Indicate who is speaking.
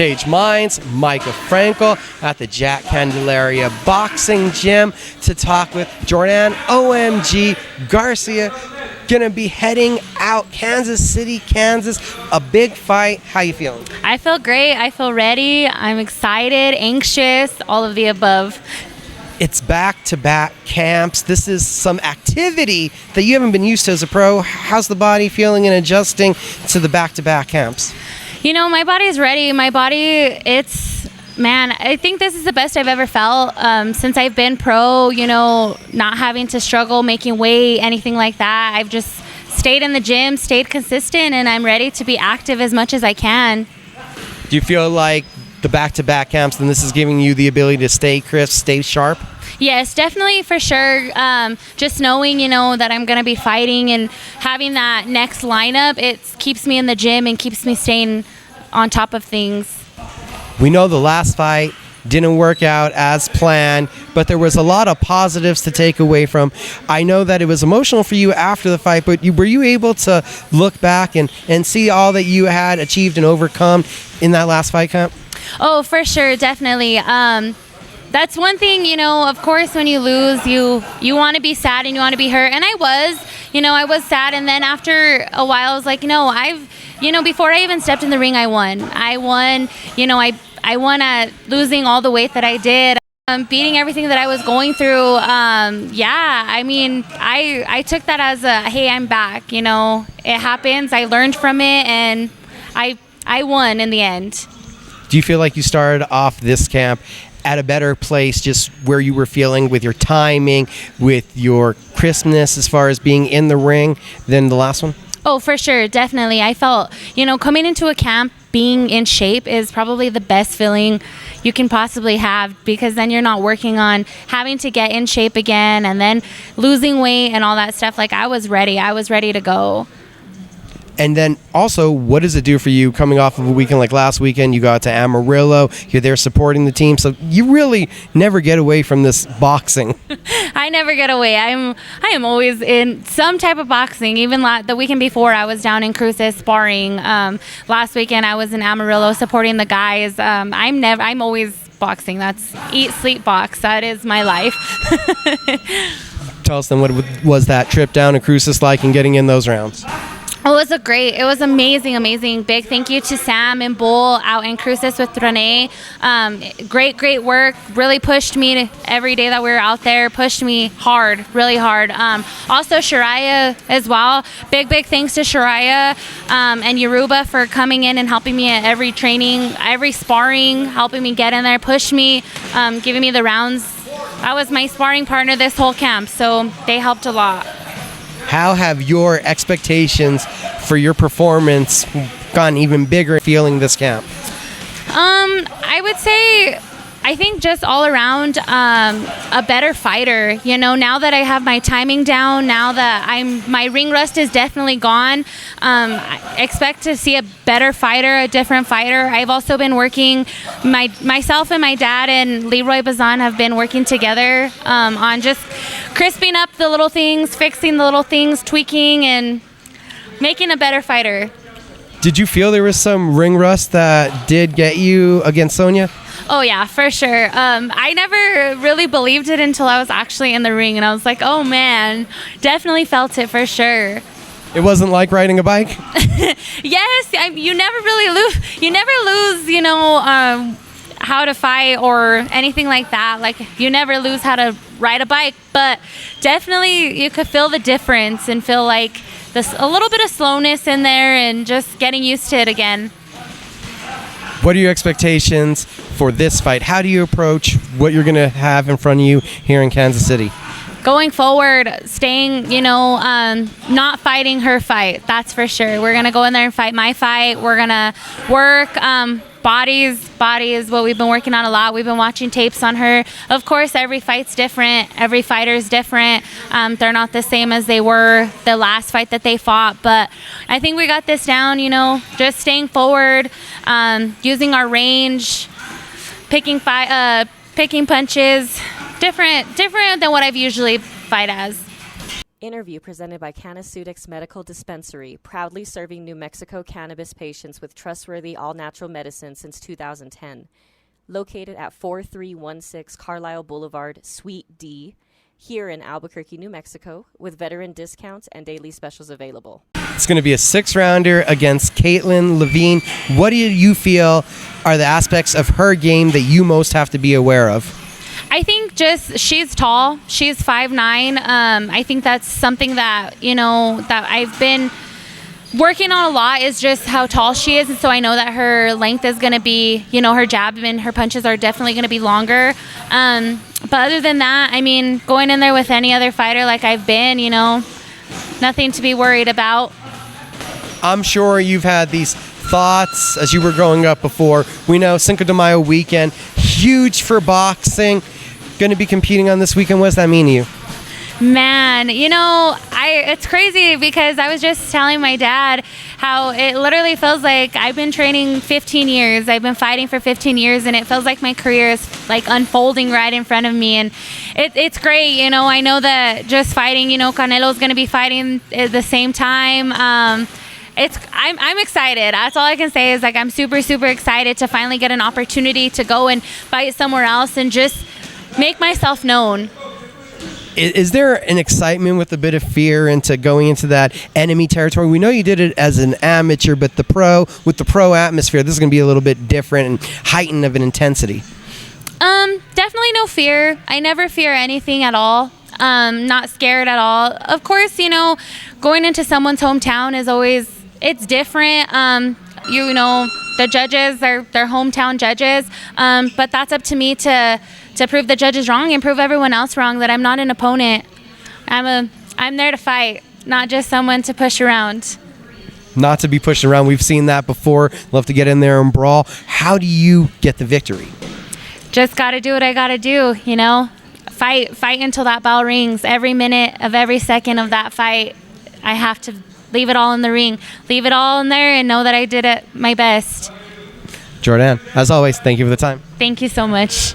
Speaker 1: Cage Minds, Mika Frankl at the Jack Candelaria Boxing Gym to talk with Jordanne OMG Garcia. Gonna be heading out Kansas City, Kansas, a big fight. How you feeling?
Speaker 2: I feel great. I feel ready. I'm excited, anxious, all of the above.
Speaker 1: It's back-to-back camps. This is some activity that you haven't been used to as a pro. How's the body feeling and adjusting to the back-to-back camps?
Speaker 2: You know, my body's ready. My body, I think this is the best I've ever felt since I've been pro, not having to struggle making weight, anything like that. I've just stayed in the gym, stayed consistent, and I'm ready to be active as much as I can.
Speaker 1: Do you feel like the back-to-back camps, and this is giving you the ability to stay crisp, stay sharp?
Speaker 2: Yes, definitely, for sure. Just knowing, that I'm going to be fighting and having that next lineup, it keeps me in the gym and keeps me staying on top of things.
Speaker 1: We know the last fight didn't work out as planned, but there was a lot of positives to take away from. I know that it was emotional for you after the fight, but were you able to look back and see all that you had achieved and overcome in that last fight camp?
Speaker 2: Oh, for sure, definitely. That's one thing, of course, when you lose, you want to be sad and you want to be hurt. And I was sad. And then after a while, I was like, before I even stepped in the ring, I won. I won at losing all the weight that I did, beating everything that I was going through. I took that as hey, I'm back. It happens. I learned from it, and I won in the end.
Speaker 1: Do you feel like you started off this camp at a better place, just where you were feeling with your timing, with your crispness as far as being in the ring than the last one?
Speaker 2: Oh, for sure. Definitely. I felt, coming into a camp, being in shape is probably the best feeling you can possibly have, because then you're not working on having to get in shape again and then losing weight and all that stuff. Like, I was ready. I was ready to go.
Speaker 1: And then also, what does it do for you coming off of a weekend like last weekend? You got to Amarillo, you're there supporting the team, so you really never get away from this boxing.
Speaker 2: I never get away. I am always in some type of boxing. Even the weekend before, I was down in Cruces sparring. Last weekend, I was in Amarillo supporting the guys. I'm always boxing. That's eat, sleep, box. That is my life.
Speaker 1: Tell us then, what was that trip down to Cruces like and getting in those rounds?
Speaker 2: It was amazing. Big thank you to Sam and Bull out in Cruces with Renee. Great work. Really pushed me every day that we were out there. Pushed me hard, really hard. Also Shariah as well. Big thanks to Shariah and Yoruba for coming in and helping me at every training, every sparring, helping me get in there, push me, giving me the rounds. I was my sparring partner this whole camp, so they helped a lot.
Speaker 1: How have your expectations for your performance gotten even bigger feeling this camp?
Speaker 2: I would say, I think just all around a better fighter. Now that I have my timing down, now that my ring rust is definitely gone, I expect to see a better fighter, a different fighter. I've also been working, myself and my dad and Leroy Bazan have been working together on just crisping up the little things, fixing the little things, tweaking, and making a better fighter.
Speaker 1: Did you feel there was some ring rust that did get you against Sonia?
Speaker 2: Oh, yeah, for sure. I never really believed it until I was actually in the ring, and I was like, oh, man, definitely felt it for sure.
Speaker 1: It wasn't like riding a bike?
Speaker 2: Yes, you never really lose. You never lose, how to fight or anything like that. Like, you never lose how to ride a bike, but definitely you could feel the difference and feel like a little bit of slowness in there and just getting used to it again.
Speaker 1: What are your expectations for this fight? How do you approach what you're going to have in front of you here in Kansas City?
Speaker 2: Going forward, staying, not fighting her fight. That's for sure. We're going to go in there and fight my fight. We're going to work bodies. Body is what we've been working on a lot. We've been watching tapes on her. Of course, every fight's different. Every fighter's different. They're not the same as they were the last fight that they fought. But I think we got this down, just staying forward, using our range, picking punches. Different than what I've usually fight as.
Speaker 3: Interview presented by Canaceutics Medical Dispensary, proudly serving New Mexico cannabis patients with trustworthy all-natural medicine since 2010. Located at 4316 Carlisle Boulevard, Suite D, here in Albuquerque, New Mexico, with veteran discounts and daily specials available.
Speaker 1: It's going to be a 6-rounder against Kaitlin LaVigne. What do you feel are the aspects of her game that you most have to be aware of?
Speaker 2: I think just she's tall. She's 5'9". I think that's something that, that I've been working on a lot, is just how tall she is. And so I know that her length is going to be, her jab and her punches are definitely going to be longer. But other than that, I mean, going in there with any other fighter like I've been, nothing to be worried about.
Speaker 1: I'm sure you've had these thoughts as you were growing up before. We know Cinco de Mayo weekend, huge for boxing. Going to be competing on this weekend. What does that mean to you?
Speaker 2: Man, it's crazy because I was just telling my dad how it literally feels like I've been training 15 years. I've been fighting for 15 years, and it feels like my career is like unfolding right in front of me. And it's great. I know that just fighting, Canelo's going to be fighting at the same time. I'm excited. That's all I can say is I'm super, super excited to finally get an opportunity to go and fight somewhere else and just make myself known.
Speaker 1: Is there an excitement with a bit of fear into going into that enemy territory? We know you did it as an amateur, but with the pro atmosphere, this is going to be a little bit different and heightened of an intensity.
Speaker 2: Definitely no fear. I never fear anything at all. Not scared at all. Of course, going into someone's hometown is always, it's different. The judges are their hometown judges, but that's up to me to prove the judges wrong and prove everyone else wrong, that I'm not an opponent. I'm there to fight, not just someone to push around.
Speaker 1: Not to be pushed around. We've seen that before. Love to get in there and brawl. How do you get the victory?
Speaker 2: Just got to do what I got to do, Fight until that bell rings. Every minute of every second of that fight, I have to leave it all in the ring. Leave it all in there and know that I did it my best.
Speaker 1: Jordanne, as always, thank you for the time.
Speaker 2: Thank you so much.